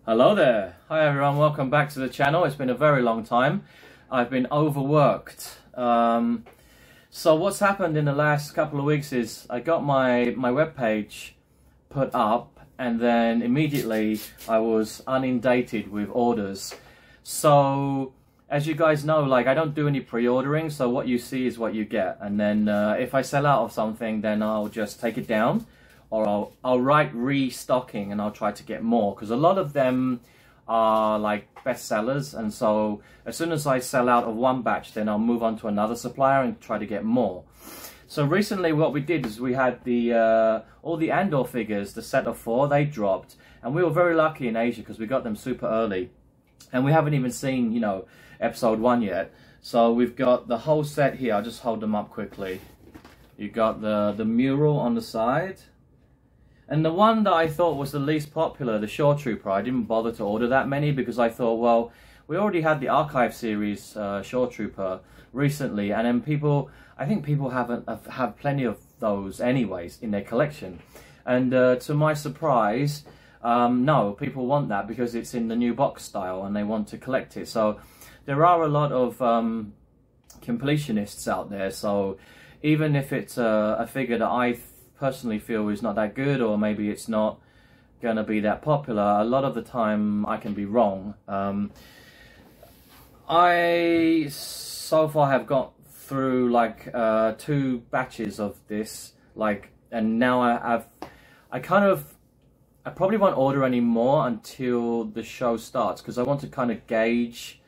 Hello there. Hi everyone, welcome back to the channel. It's been a very long time. I've been overworked. So what's happened in the last couple of weeks is I got my webpage put up and then immediately I was inundated with orders. So as you guys know, like, I don't do any pre-ordering, so what you see is what you get. And then if I sell out of something, then I'll just take it down, or I'll write restocking and I'll try to get more, because a lot of them are like bestsellers, and so as soon as I sell out of one batch, then I'll move on to another supplier and try to get more. So recently what we did is we had the all the Andor figures, the set of 4, they dropped, and we were very lucky in Asia because we got them super early, and we haven't even seen, you know, episode 1 yet. So we've got the whole set here. I'll just hold them up quickly. You got the mural on the side. And the one that I thought was the least popular, the Shore Trooper, I didn't bother to order that many because I thought, well, we already had the Archive series Shore Trooper recently, and then I think people have plenty of those anyways in their collection. And to my surprise, no, people want that because it's in the new box style and they want to collect it. So there are a lot of completionists out there, so even if it's a figure that I personally feel is not that good, or maybe it's not gonna be that popular, a lot of the time I can be wrong. I so far have got through like 2 batches of this, like, and now I probably won't order any more until the show starts, because I want to kind of gauge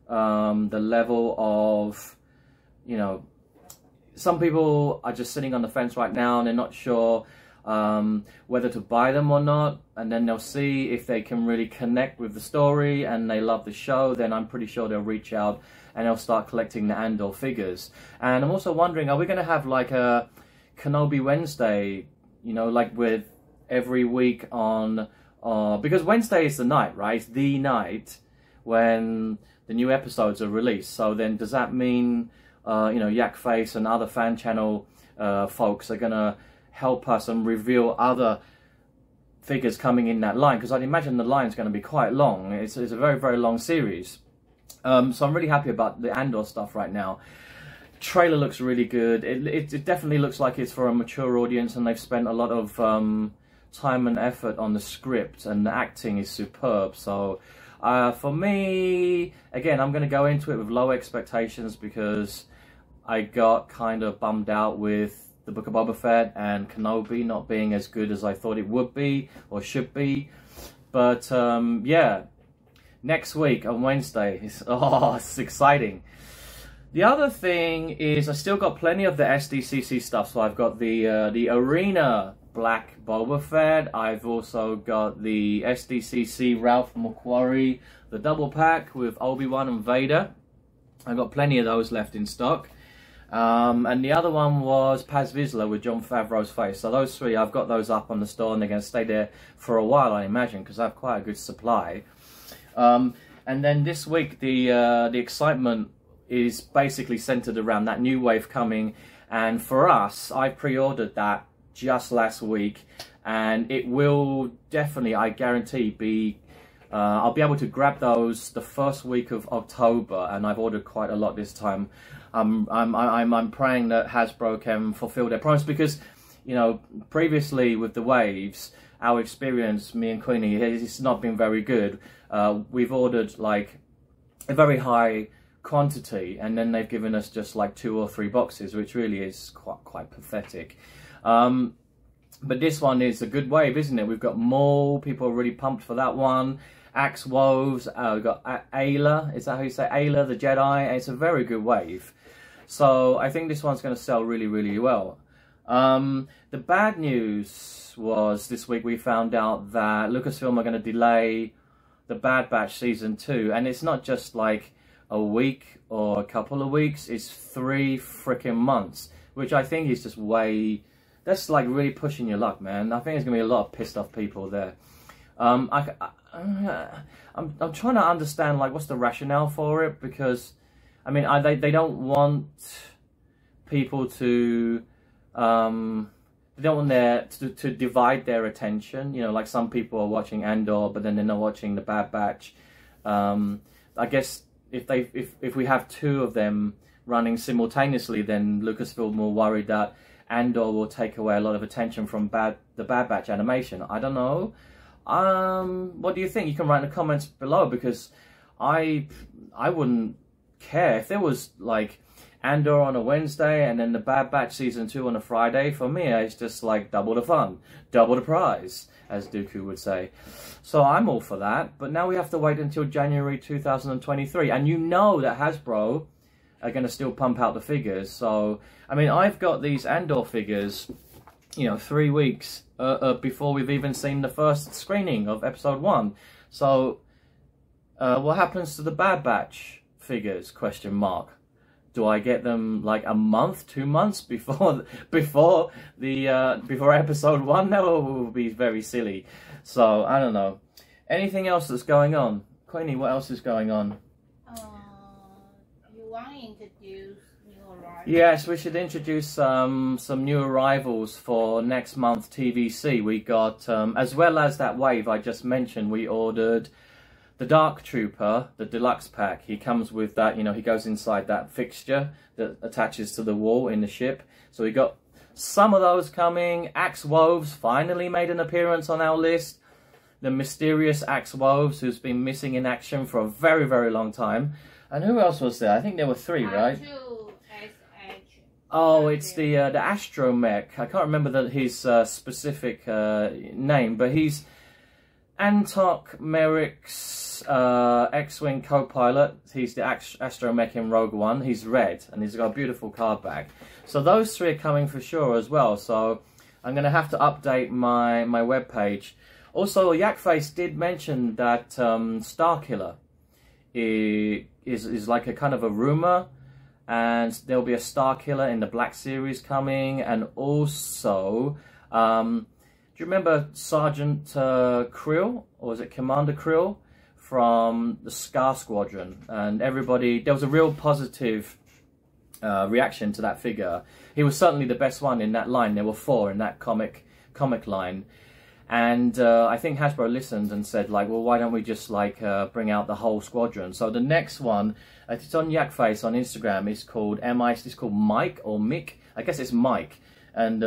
the level of, you know, some people are just sitting on the fence right now and they're not sure whether to buy them or not, and then they'll see if they can really connect with the story and they love the show, then I'm pretty sure they'll reach out and they'll start collecting the Andor figures. And I'm also wondering, are we going to have like a Kenobi Wednesday, you know, like with every week on, because Wednesday is the night, right? It's the night when the new episodes are released. So then does that mean you know, Yakface and other fan channel folks are gonna help us and reveal other figures coming in that line? Because I'd imagine the line's going to be quite long. It's a very, very long series. So I'm really happy about the Andor stuff right now. Trailer looks really good. It definitely looks like it's for a mature audience, and they've spent a lot of time and effort on the script, and the acting is superb. So for me, again, I'm going to go into it with low expectations because I got kind of bummed out with the Book of Boba Fett and Kenobi not being as good as I thought it would be or should be. But yeah, next week on Wednesday, it's exciting. The other thing is I still got plenty of the SDCC stuff. So I've got the Arena Black Boba Fett. I've also got the SDCC Ralph McQuarrie, the double pack with Obi-Wan and Vader. I've got plenty of those left in stock. And the other one was Paz Vizsla with Jon Favreau's face. So those 3, I've got those up on the store, and they're going to stay there for a while, I imagine, because I have quite a good supply. And then this week, the excitement is basically centered around that new wave coming. And for us, I pre-ordered that just last week, and it will definitely, I guarantee, be I'll be able to grab those the first week of October, and I've ordered quite a lot this time. I'm praying that Hasbro can fulfill their promise, because, you know, previously with the waves, our experience, me and Queenie, it's not been very good. We've ordered like a very high quantity, and then they've given us just like 2 or 3 boxes, which really is quite pathetic. But this one is a good wave, isn't it? We've got Maul, people are really pumped for that one. Axe Woves, we've got Ayla, is that how you say Ayla, the Jedi? It's a very good wave. So I think this one's going to sell really, really well. The bad news was this week we found out that Lucasfilm are going to delay the Bad Batch Season 2. And it's not just like a week or a couple of weeks, it's 3 freaking months. Which I think is just way... That's like really pushing your luck, man. I think there's going to be a lot of pissed off people there. I'm trying to understand, like, what's the rationale for it, because, I mean, they don't want people to they don't want to divide their attention. You know, like some people are watching Andor, but then they're not watching the Bad Batch. I guess if we have two of them running simultaneously, then Lucasfilm will worry that Andor will take away a lot of attention from the Bad Batch animation. I don't know. What do you think? You can write in the comments below, because I wouldn't care if there was like Andor on a Wednesday and then the Bad Batch season 2 on a Friday. For me, it's just like double the fun, double the prize, as Dooku would say. So I'm all for that. But now we have to wait until January 2023, and you know that Hasbro are going to still pump out the figures. So I mean, I've got these Andor figures, you know, 3 weeks before we've even seen the first screening of episode 1. So what happens to the Bad Batch figures, question mark? Do I get them like a month, 2 months before episode 1? That would be very silly. So I don't know. Anything else that's going on? Queenie, what else is going on? You want to introduce new arrivals? Yes, we should introduce some new arrivals for next month TVC. We got, as well as that wave I just mentioned, we ordered the Dark Trooper, the deluxe pack. He comes with that, you know, he goes inside that fixture that attaches to the wall in the ship. So we got some of those coming. Axe Woves finally made an appearance on our list. The mysterious Axe Woves, who's been missing in action for a very, very long time. And who else was there? I think there were 3, right? Oh, it's the Astromech. I can't remember his specific name, but he's Antok Merrick's X-Wing co-pilot. He's the Astromech in Rogue One. He's red, and he's got a beautiful card back. So those 3 are coming for sure as well. So I'm going to have to update my webpage. Also, Yakface did mention that Starkiller is like a kind of a rumor, and there'll be a Starkiller in the Black Series coming, and also do you remember Sergeant Krill, or was it Commander Krill, from the Scar Squadron? And everybody, there was a real positive reaction to that figure. He was certainly the best one in that line. There were 4 in that comic line. And I think Hasbro listened and said, like, well, why don't we just like bring out the whole squadron? So the next one, it's on Yakface on Instagram. It's called It's called Mike or Mick. I guess it's Mike. And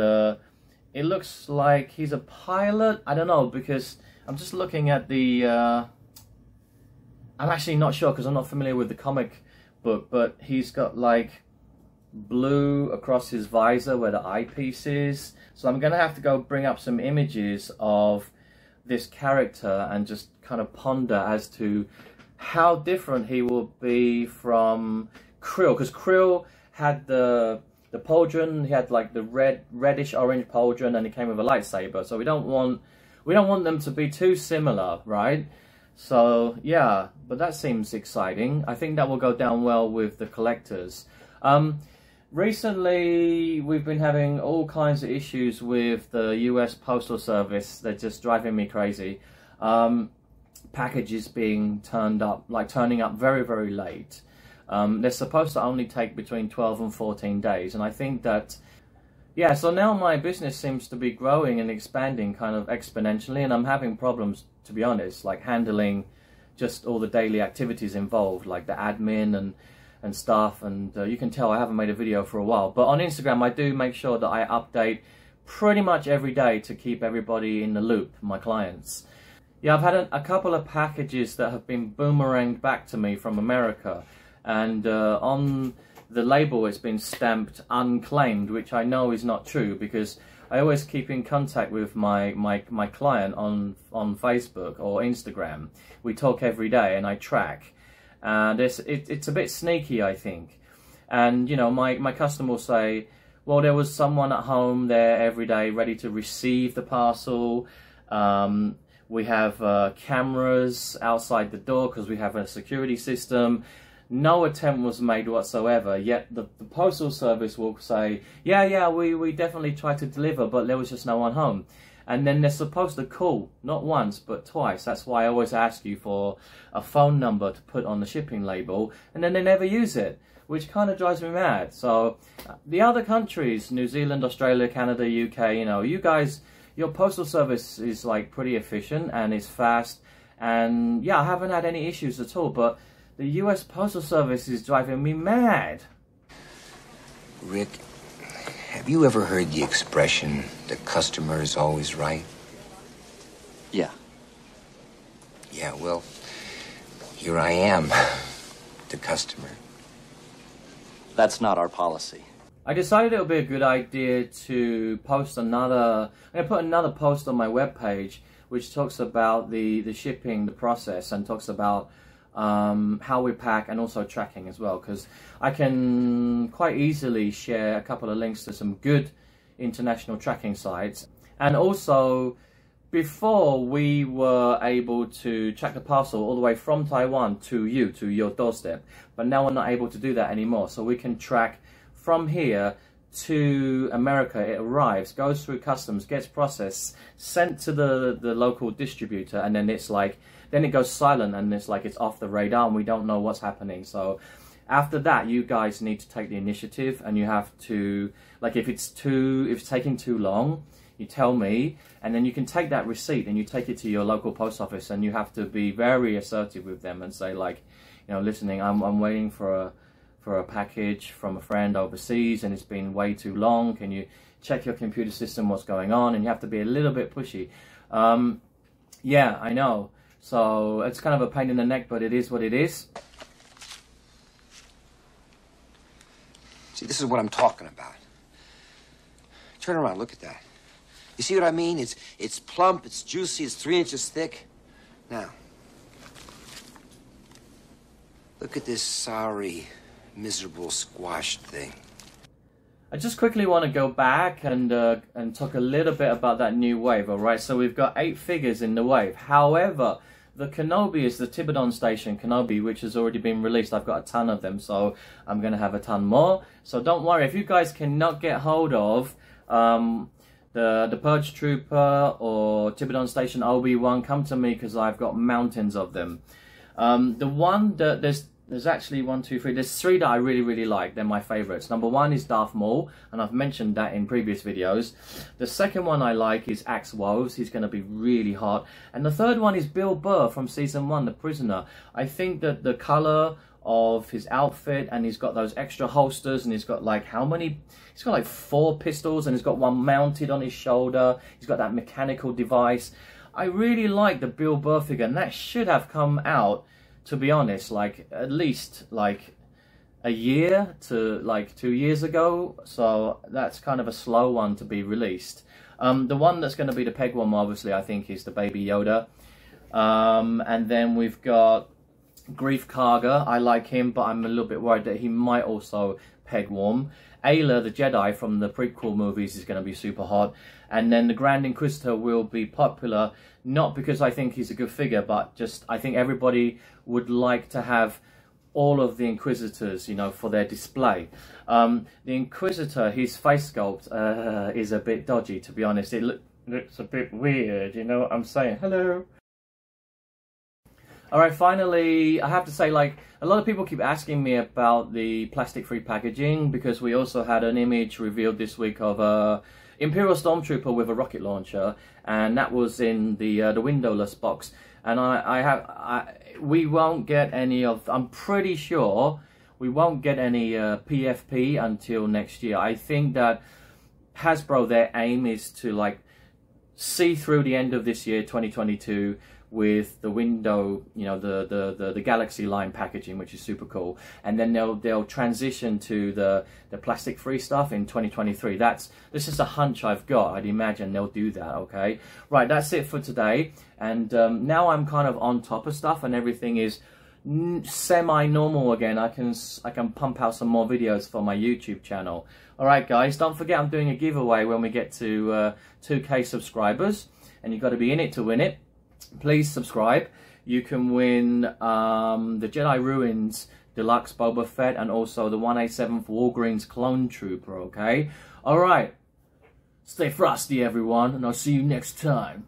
it looks like he's a pilot. I don't know, because I'm just looking at the. I'm actually not sure because I'm not familiar with the comic book, but he's got like blue across his visor where the eyepiece is. So I'm going to have to go bring up some images of this character and just kind of ponder as to how different he will be from Krill. Because Krill had the pauldron, he had like the reddish orange pauldron, and he came with a lightsaber. So we don't want them to be too similar, right? So yeah, but that seems exciting. I think that will go down well with the collectors. Recently, we've been having all kinds of issues with the US Postal Service. They're just driving me crazy. Packages being turning up very, very late. They're supposed to only take between 12 and 14 days. And I think that, yeah, so now my business seems to be growing and expanding kind of exponentially. And I'm having problems, to be honest, like handling just all the daily activities involved, like the admin and stuff, and you can tell I haven't made a video for a while. But on Instagram, I do make sure that I update pretty much every day to keep everybody in the loop, my clients. Yeah, I've had a couple of packages that have been boomeranged back to me from America, and on the label it's been stamped unclaimed, which I know is not true, because I always keep in contact with my client on Facebook or Instagram. We talk every day and I track. And it's a bit sneaky, I think. And, you know, my customer will say, well, there was someone at home there every day ready to receive the parcel. We have cameras outside the door because we have a security system. No attempt was made whatsoever, yet the Postal Service will say, yeah, we definitely tried to deliver, but there was just no one home. and then they're supposed to call, not once, but twice. That's why I always ask you for a phone number to put on the shipping label, and then they never use it, which kind of drives me mad. So the other countries, New Zealand, Australia, Canada, UK, you know, you guys, your postal service is like pretty efficient and it's fast, and yeah, I haven't had any issues at all, but the US Postal Service is driving me mad. Rick, have you ever heard the expression, the customer is always right? Yeah. Yeah, well, here I am, the customer. That's not our policy. I decided it would be a good idea to post another, I'm going to put another post on my webpage which talks about the shipping, the process, and talks about how we pack, and also tracking as well, because I can quite easily share a couple of links to some good international tracking sites. And also, before we were able to track the parcel all the way from Taiwan to your doorstep, but now we're not able to do that anymore. So we can track from here to America. It arrives, goes through customs, gets processed, sent to the local distributor, and then it's like, then it goes silent, and it's like it's off the radar and we don't know what's happening. So after that, you guys need to take the initiative, and you have to, like, if it's taking too long, you tell me, and then you can take that receipt and you take it to your local post office, and you have to be very assertive with them and say, like, you know, listening, I'm waiting for a package from a friend overseas and it's been way too long. Can you check your computer system what's going on? And you have to be a little bit pushy. Yeah, I know. So it's kind of a pain in the neck, but it is what it is. See, this is what I'm talking about. Turn around, look at that. You see what I mean? It's plump, it's juicy, it's 3 inches thick. Now, look at this sorry, miserable, squashed thing. I just quickly want to go back and talk a little bit about that new wave, alright? So we've got 8 figures in the wave. However, the Kenobi is the Tibidon Station Kenobi, which has already been released. I've got a ton of them, so I'm going to have a ton more. So don't worry, if you guys cannot get hold of the Purge Trooper or Tibidon Station Obi-Wan, come to me, because I've got mountains of them. The one that there's actually 1, 2, 3. There's 3 that I really like. They're my favorites. Number 1 is Darth Maul, and I've mentioned that in previous videos. The second one I like is Axe Woves. He's going to be really hot. And the third one is Bill Burr from Season 1, The Prisoner. I think that the color of his outfit, and he's got those extra holsters, and he's got like how many? He's got like 4 pistols, and he's got one mounted on his shoulder. He's got that mechanical device. I really like the Bill Burr figure, and that should have come out, to be honest, like at least like a year to like 2 years ago. So that's kind of a slow one to be released. The one that's going to be the peg one, obviously, I think, is the Baby Yoda. And then we've got Grief Karga. I like him, but I'm a little bit worried that he might also peg warm. Ayla, the Jedi from the prequel movies, is going to be super hot. And then the Grand Inquisitor will be popular, not because I think he's a good figure, but just I think everybody would like to have all of the Inquisitors, you know, for their display. The Inquisitor, his face sculpt is a bit dodgy, to be honest. It looks a bit weird, you know what I'm saying? Hello. Alright, finally, I have to say, like, a lot of people keep asking me about the plastic-free packaging, because we also had an image revealed this week of a Imperial Stormtrooper with a rocket launcher, and that was in the windowless box. And we won't get any of, I'm pretty sure we won't get any PFP until next year. I think that Hasbro, their aim is to, like, see through the end of this year, 2022, with the window, you know, the Galaxy line packaging, which is super cool, and then they'll transition to the plastic free stuff in 2023. This is a hunch I've got. I'd imagine they'll do that. Okay, right, that's it for today, and now I'm kind of on top of stuff and everything is semi-normal again. I can pump out some more videos for my YouTube channel. Alright guys, don't forget I'm doing a giveaway when we get to 2K subscribers, and you've got to be in it to win it. Please subscribe. You can win the Jedi Ruins Deluxe Boba Fett, and also the 187th Walgreens Clone Trooper, okay? Alright. Stay frosty, everyone, and I'll see you next time.